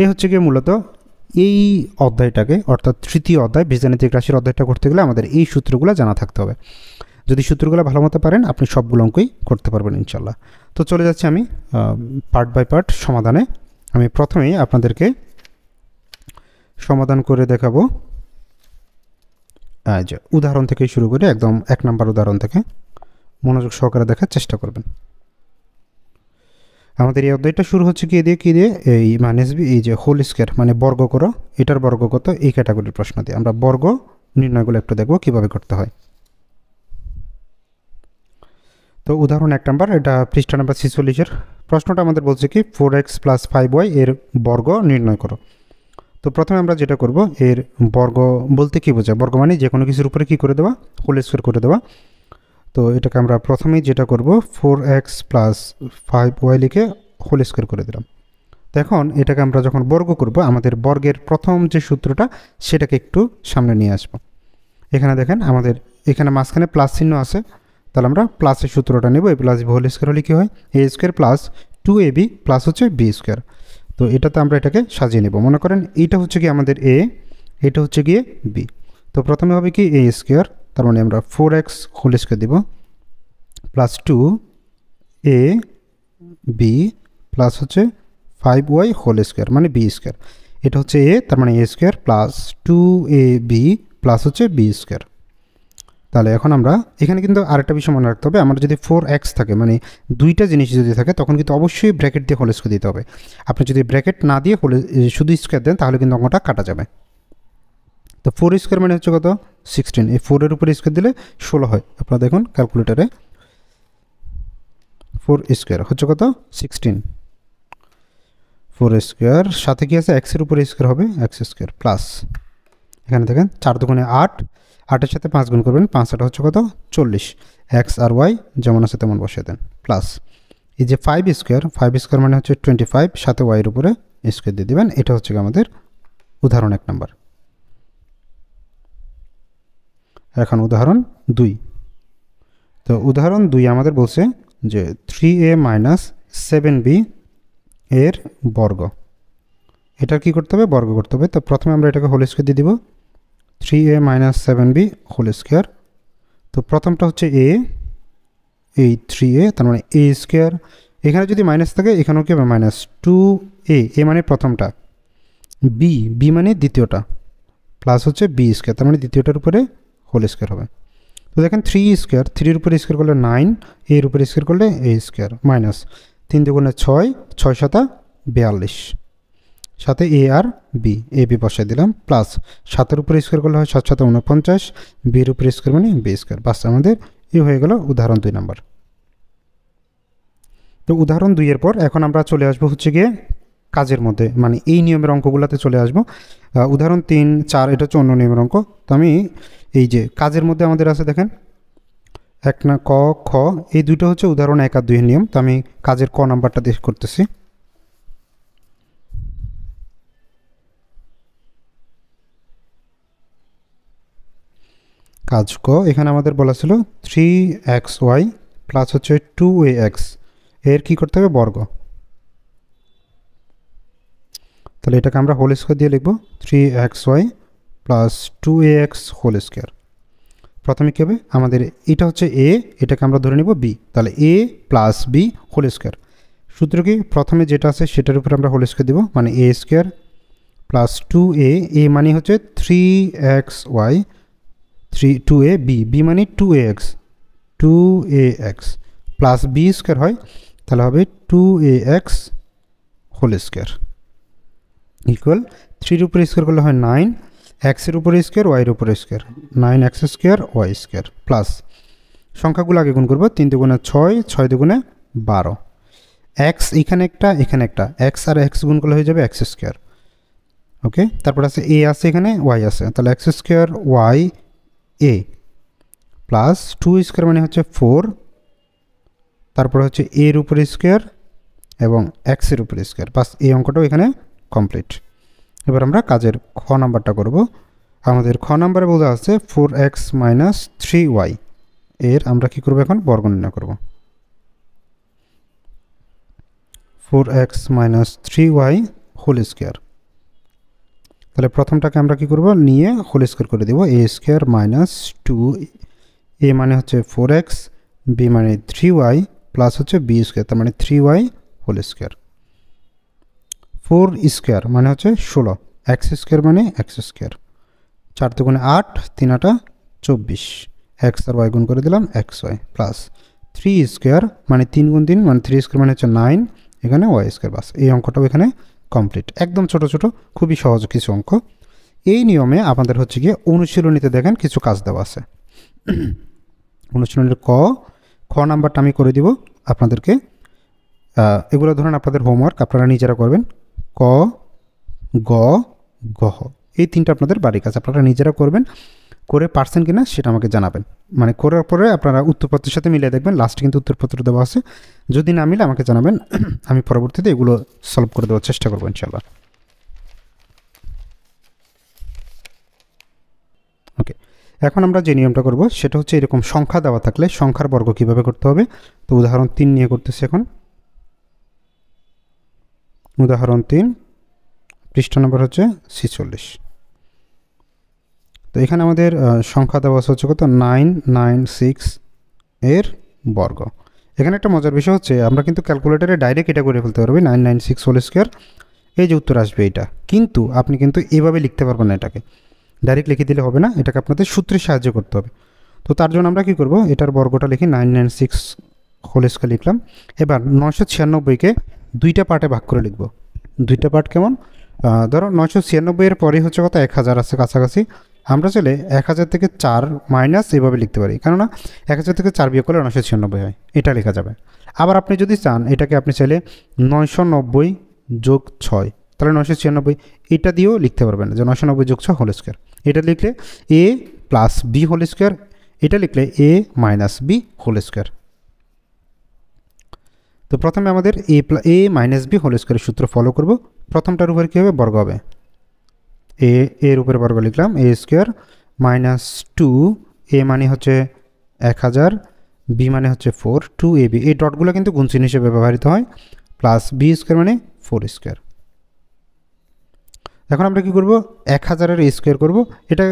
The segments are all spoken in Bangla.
এই হচ্ছে গিয়ে মূলত এই অধ্যায়টাকে, অর্থাৎ তৃতীয় অধ্যায় বীজগাণিতিক রাশির অধ্যায়টা করতে গেলে আমাদের এই সূত্রগুলো জানা থাকতে হবে। যদি সূত্রগুলো ভালো মতো পারেন আপনি সবগুলো অঙ্কই করতে পারবেন ইনশাল্লাহ। তো চলে যাচ্ছি আমি পার্ট বাই পার্ট সমাধানে। আমি প্রথমেই আপনাদেরকে সমাধান করে দেখাবো যে উদাহরণ থেকে শুরু করে একদম 1 নম্বর উদাহরণ থেকে মনোযোগ সহকারে দেখার চেষ্টা করবেন। আমাদের এই অধ্যায়টা শুরু হচ্ছে কি দিয়ে এই মাইনাস বি, এই যে হোল স্কয়ার মানে বর্গ করো, এটার বর্গ কত, এই ক্যাটাগরির প্রশ্ন দিয়ে আমরা বর্গ নির্ণয়গুলো একটু দেখব কিভাবে করতে হয়। তো উদাহরণ 1 নম্বর, এটা পৃষ্ঠা নাম্বার 46-এর প্রশ্নটা আমাদের বলছে কি 4x + 5y এর বর্গ নির্ণয় করো। তো প্রথমে আমরা যেটা করব, এর বর্গ বলতে কি বোঝায়, বর্গ মানে যে কোনো কিছুর উপরে কি করে দেওয়া, হোল স্কয়ার করে দেওয়া। তো এটাকে আমরা প্রথমেই যেটা করব 4x + 5y লিখে হোল স্কয়ার করে দিলাম। তো এখন এটাকে আমরা যখন বর্গ করব আমাদের বর্গের প্রথম যে সূত্রটা সেটাকে একটু সামনে নিয়ে আসব। এখানে দেখেন আমাদের এখানে মাঝখানে প্লাস চিহ্ন আছে, তাহলে আমরা প্লাসের সূত্রটা নেব। a + b হোল স্কয়ার হলে কী হয়, a² + 2ab প্লাস হচ্ছে b²। তো এটাতে আমরা এটাকে সাজিয়ে নেব। মনে করেন এইটা হচ্ছে কি আমাদের a, এটা হচ্ছে গিয়ে b। তো প্রথমে হবে কি a², তার মানে আমরা 4x হোল স্কয়ার দিব প্লাস 2ab প্লাস হচ্ছে 5y হোল স্কয়ার মানে b²। এটা হচ্ছে a, তার মানে a² প্লাস 2ab প্লাস হচ্ছে b²। তাহলে এখন আমরা এখানে কিন্তু আরেকটা বিষয় মনে রাখতে হবে, আমার যদি 4x থাকে মানে দুইটা জিনিস যদি থাকে তখন কিন্তু অবশ্যই ব্র্যাকেট দিয়ে হোল স্কয়ার দিতে হবে। আপনি যদি ব্র্যাকেট না দিয়ে শুধু স্কয়ার দেন তাহলে কিন্তু অঙ্কটা কাটা যাবে। তো 4² মানে হচ্ছে কত, 16। এই 4-এর উপরে স্কয়ার দিলে 16 হয়। আপনারা দেখুন ক্যালকুলেটারে 4² হচ্ছে কত, 16। 4² সাথে কি আছে, x-এর উপরে স্কয়ার হবে x² প্লাস এখানে দেখেন 4 দুগুণে 8, 8-এর সাথে 5 গুণ করবেন, 5 হচ্ছে কত, 40। x আর y যেমন আছে তেমন বসিয়ে দেন প্লাস এই যে 5² মানে হচ্ছে 25, সাথে y এর উপরে স্কয়ার দিয়ে দিবেন। এটা হচ্ছে আমাদের উদাহরণ 1 নম্বর। এখন উদাহরণ 2। তো উদাহরণ 2 আমাদের বলছে যে 3a - 7b এর বর্গ। এটার কি করতে হবে, বর্গ করতে হবে। তো প্রথমে আমরা এটাকে হোল স্কয়ার দিয়ে দিব, 3a - 7b হোল স্কয়ার। তো প্রথমটা হচ্ছে a, এই 3a তার মানে a²। এখানে যদি মাইনাস থাকে এখানেও কি হবে -2a, a মানে প্রথমটা, b মানে দ্বিতীয়টা, প্লাস হচ্ছে b² তার মানে দ্বিতীয়টার উপরে হোল স্কয়ার হবে। তো দেখেন 3² 3-এর উপরে স্কয়ার করলে 9, এর উপরে স্কয়ার করলে a² মাইনাস 3 দুগুণে 6, 6 × 7 = 42, সাথে a আর b, ab বসাই দিলাম প্লাস 7-এর উপরে স্কয়ার করলে হয় 7 × 7 = 49, b-এর উপরে স্কয়ার মানে b²। বাস আমাদের এই হয়ে গেল উদাহরণ 2 নম্বর। তো উদাহরণ 2-এর পর এখন আমরা চলে আসবো হচ্ছে গিয়ে কাজের মধ্যে, মানে এই নিয়মের অঙ্কগুলোতে চলে আসবো। উদাহরণ 3, 4 এটা হচ্ছে অন্য নিয়মের অঙ্ক। তো আমি এই যে কাজের মধ্যে আমাদের আছে দেখেন 1 না ক, খ, এই দুটো হচ্ছে উদাহরণ 1 আর 2-এর নিয়ম। তো আমি কাজের ক নাম্বারটা দিয়ে করতেছি। কাজ ক, এখানে আমাদের বলা ছিল 3xy প্লাস হচ্ছে 2ax এর কি করতে হবে, বর্গ। তাহলে এটাকে আমরা হোল স্কয়ার দিয়ে লিখব 3xy plus 2ax whole square. প্রথমে কী হবে, আমাদের এটা হচ্ছে a, এটাকে আমরা ধরে নিব b, তাহলে a plus b whole square. সূত্র কি, প্রথমে যেটা আছে সেটার উপরে আমরা হোল স্কয়ার দিব, মানে a² প্লাস 2a, a মানে হচ্ছে 3xy, 2a, b মানে 2ax প্লাস b² হয়, তাহলে হবে 2ax হোল স্কয়ার ইকুয়াল 3-এর উপরে স্কয়ার করলে হয় 9, x-এর উপরে স্কয়ার, y-এর উপরে স্কয়ার, 9x² y² প্লাস সংখ্যাগুলো আগে গুণ করবো, 3 দুগুণে 6, 6 দুগুণে 12, x এখানে একটা এখানে একটা, x আর x গুণ করলে হয়ে যাবে x²। ওকে, তারপর আছে a আছে এখানে, y আছে, তাহলে x² y a প্লাস 2² মানে হচ্ছে 4, তারপর হচ্ছে a এর উপরে স্কয়ার এবং x-এর উপরে স্কয়ার। বাস এই অঙ্কটাও এখানে কমপ্লিট। এবার আমরা কাজের খ নাম্বারটা করব। আমাদের খ নাম্বারে বলা আছে 4x - 3y এর আমরা কি করব, এখন বর্গ নির্ণয় করব। 4x - 3y হোল স্কয়ার তাহলে প্রথমটাকে আমরা কি করব, নিয়ে হোল স্কোয়ার করে দেব। এ স্কোয়ার মাইনাস 2, এ মানে হচ্ছে 4x, বি মানে 3y, প্লাস হচ্ছে বি স্কোয়ার, তার মানে 3y হোল স্কোয়ার। 4 স্কোয়ার মানে হচ্ছে 16, এক্স স্কোয়ার মানে এক্স স্কোয়ার, 4 দুগুণে 8, 3 8 24, এক্স আর ওয়াই গুণ করে দিলাম এক্স ওয়াই, প্লাস 3 স্কোয়ার মানে 3 গুণ 3 মানে 3 স্কোয়ার মানে হচ্ছে 9, এখানে ওয়াই স্কোয়ার। বাস, এই অঙ্কটাও এখানে কমপ্লিট। একদম ছোট ছোট খুবই সহজ কিছু অঙ্ক। এই নিয়মে আমাদের হচ্ছে গিয়ে অনুশীলনীতে দেখেন কিছু কাজ দেওয়া আছে। অনুশীলনীর খ নাম্বারটা আমি করে দিব আপনাদেরকে। এগুলো ধরেন আপনাদের হোমওয়ার্ক, আপনারা নিজেরা করবেন। ক, গ, গহ, এই তিনটা আপনাদের বাড়ির কাজ, আপনারা নিজেরা করবেন। করে পারছেন কিনা সেটা আমাকে জানাবেন। মানে করার পরে আপনারা উত্তরপত্রের সাথে মিলিয়ে দেখবেন, লাস্টে কিন্তু উত্তরপত্র দেওয়া আছে। যদি না মিলে আমাকে জানাবেন, আমি পরবর্তীতে এগুলো সলভ করে দেওয়ার চেষ্টা করবো ইনশাল্লাহ। ওকে, এখন আমরা যে নিয়মটা করব সেটা হচ্ছে এরকম সংখ্যা দেওয়া থাকলে সংখ্যার বর্গ কিভাবে করতে হবে। তো উদাহরণ 3 নিয়ে করতেছি এখন। উদাহরণ 3, পৃষ্ঠা নম্বর হচ্ছে 46। তো এখানে আমাদের সংখ্যা দেওয়া হচ্ছে কত, 996 এর বর্গ। এখানে একটা মজার বিষয় হচ্ছে আমরা কিন্তু ক্যালকুলেটারে ডাইরেক্ট এটা করে ফেলতে পারবো 996 হোল স্কোয়ার, এই যে উত্তর আসবে এটা। কিন্তু আপনি কিন্তু এভাবে লিখতে পারবেন না, এটাকে ডাইরেক্ট লিখে দিলে হবে না, এটাকে আপনাদের সূত্রের সাহায্য করতে হবে। তো তার জন্য আমরা কি করব, এটার বর্গটা লিখি 996 হোল স্কোয়ার লিখলাম। এবার 996কে দুইটা পার্টে ভাগ করে লিখব। দুইটা পার্ট কেমন, ধরো 996 এর পরে হচ্ছে কত, 1000 আছে কাছাকাছি। আমরা চলে 1000 থেকে 4 মাইনাস এভাবে লিখতে পারি, কেননা 1000 থেকে 4 বিয়োগ করলে 996 হয়, এটা লেখা যাবে। আবার আপনি যদি চান এটাকে আপনি চাইলে 990 যোগ 6, তাহলে 996, এটা দিয়েও লিখতে পারবেন যে 990 যোগ 6 হোল স্কোয়ার। এটা লিখলে a plus b whole square, এটা লিখলে a minus b whole square. তো প্রথমে আমাদের এ মাইনাস বি হোল স্কোয়ারের সূত্র ফলো করব। প্রথমটার উপরে কী হবে, বর্গ হবে। এর উপরে বর্গ লিখলাম, এ স্কোয়ার মাইনাস 2, এ মানে হচ্ছে 1000, বি মানে হচ্ছে 4, 2ab, এই ডটগুলো কিন্তু গুণচিহ্ন হিসেবে ব্যবহৃত হয়, প্লাস বি স্কোয়ার মানে 4 স্কোয়ার। এখন আমরা কী করব, 1000-এর স্কোয়ার করব। এটা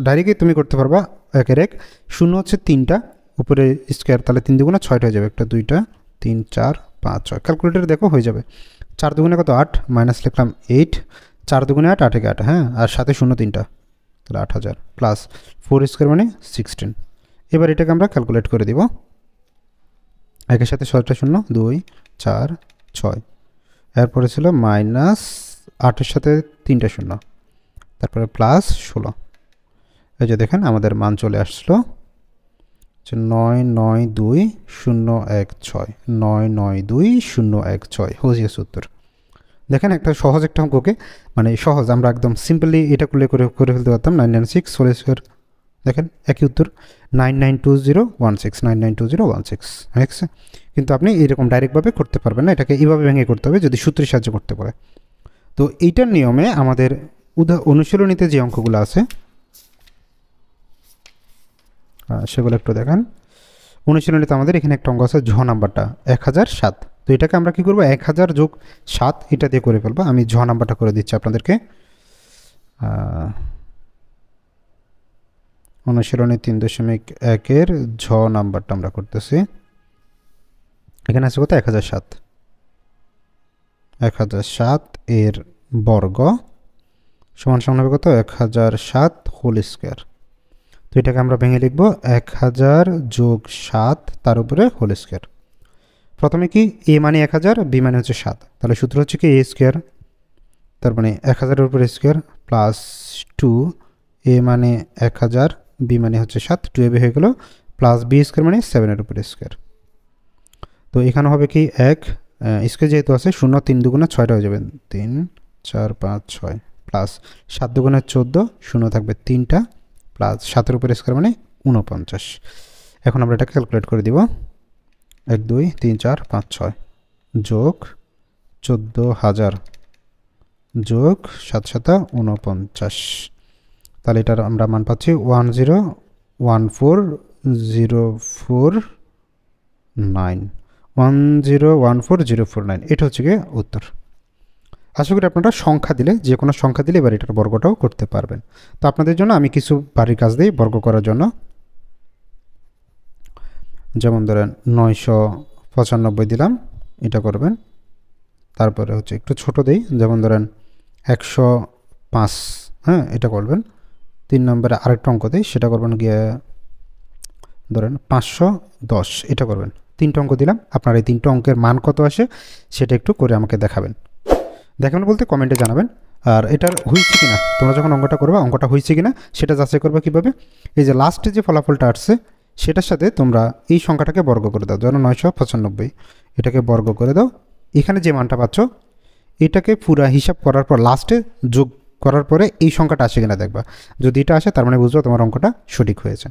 ডাইরেক্টই তুমি করতে পারবা, 1-এর 1, 0 হচ্ছে 3টা, উপরে স্কোয়ার, তাহলে 3 দুগুণে 6টা হয়ে যাবে, 1 2 3 4 5 6, ক্যালকুলেটারে দেখো হয়ে যাবে। 4 দুগুণে কত, 8, মাইনাস লিখলাম 8, 4 দুগুণে 8, 8 8, হ্যাঁ, আর সাথে 0 3টা, তাহলে 8000, প্লাস 4 স্কোয়ার মানে 16। এবার এটাকে আমরা ক্যালকুলেট করে দিব। 1-এর সাথে 6টা 0, 2 4 6, এরপরে ছিল মাইনাস 8-এর সাথে 3টা 0, তারপরে প্লাস 16। এই যে দেখেন আমাদের মান চলে আসলো 992016, 992016 হয়েছে উত্তর। দেখেন একটা সহজ একটা অঙ্ককে, মানে সহজ, আমরা একদম সিম্পলি এটা করে ফেলতে পারতাম। 996 হোল স্কোয়ার, দেখেন একই উত্তর, 992016, 992016 হয়ে গেছে। কিন্তু আপনি এরকম ডাইরেক্টভাবে করতে পারবেন না, এটাকে এইভাবে ভেঙে করতে হবে যদি সূত্রের সাহায্য করতে পারে। তো এইটার নিয়মে আমাদের অনুশীলনীতে যে অঙ্কগুলো আছে সেগুলো একটু দেখেন। অনুশীলনীতে আমাদের এখানে একটা অঙ্ক আছে, ঝ নাম্বারটা 1007। তো এটাকে আমরা কী করবো, 1000 যোগ 7 এটা দিয়ে করে ফেলবো। আমি ঝ নাম্বারটা করে দিচ্ছি আপনাদেরকে। অনুশীলনী 3.1-এর ঝ নাম্বারটা আমরা করতেছি। এখানে আছে কত, 1007। 1007 এর বর্গ সমান সমান হবে কত, 1007 হোল স্কোয়ার। তো এটাকে আমরা ভেঙে লিখব 1000 যোগ 7 তার উপরে হোল স্কোয়ার। প্রথমে কি, এ মানে 1000, বি মানে হচ্ছে 7, তাহলে সূত্র হচ্ছে কি এ স্কোয়ার, তার মানে 1000-এর উপরে স্কোয়ার, প্লাস 2, এ মানে 1000, বি মানে হচ্ছে 7, 2ab হয়ে গেল, প্লাস বি স্কোয়ার মানে 7-এর উপরে স্কোয়ার। তো এখানে হবে কি 1 স্কোয়ার যেহেতু আছে, 0 3 দুগুণে 6টা হয়ে যাবে, 3 4 5 6, প্লাস 7 দুগুণে 14, 0 থাকবে 3টা, প্লাস 7-এর উপরে স্কোয়ার মানে 49। এখন আমরা এটা ক্যালকুলেট করে দিব। 1 2 3 4 5 6 যোগ 14000 যোগ 7 7 49, তাহলে এটার আমরা মান পাচ্ছি 1014049, 1014049, এটা হচ্ছে গিয়ে উত্তর। আশা করি আপনারা সংখ্যা দিলে, যে কোনো সংখ্যা দিলে এবার এটার বর্গটাও করতে পারবেন। তো আপনাদের জন্য আমি কিছু বাড়ির কাজ দিই বর্গ করার জন্য। যেমন ধরেন 995 দিলাম, এটা করবেন। তারপরে হচ্ছে একটু ছোট দেই, যেমন ধরেন 105, হ্যাঁ এটা করবেন। 3 নম্বরে আরেকটা অঙ্ক দিই, সেটা করবেন গিয়ে ধরেন 510, এটা করবেন। 3টা অঙ্ক দিলাম, আপনার এই 3টা অঙ্কের মান কত আসে সেটা একটু করে আমাকে দেখাবেন। দেখাবেন বলতে কমেন্টে জানাবেন। আর এটার হয়েছে কিনা, তোমরা যখন অঙ্কটা করবে অঙ্কটা হয়েছে কিনা সেটা যাচাই করবে কীভাবে, এই যে লাস্টে যে ফলাফলটা আসছে সেটার সাথে তোমরা এই সংখ্যাটাকে বর্গ করে দাও। ধরো 995, এটাকে বর্গ করে দাও, এখানে যে মানটা পাচ্ছ এটাকে পুরা হিসাব করার পর লাস্টে যোগ করার পরে এই সংখ্যাটা আসে কিনা দেখবা। যদি এটা আসে তার মানে বুঝবো তোমার অঙ্কটা সঠিক হয়েছে।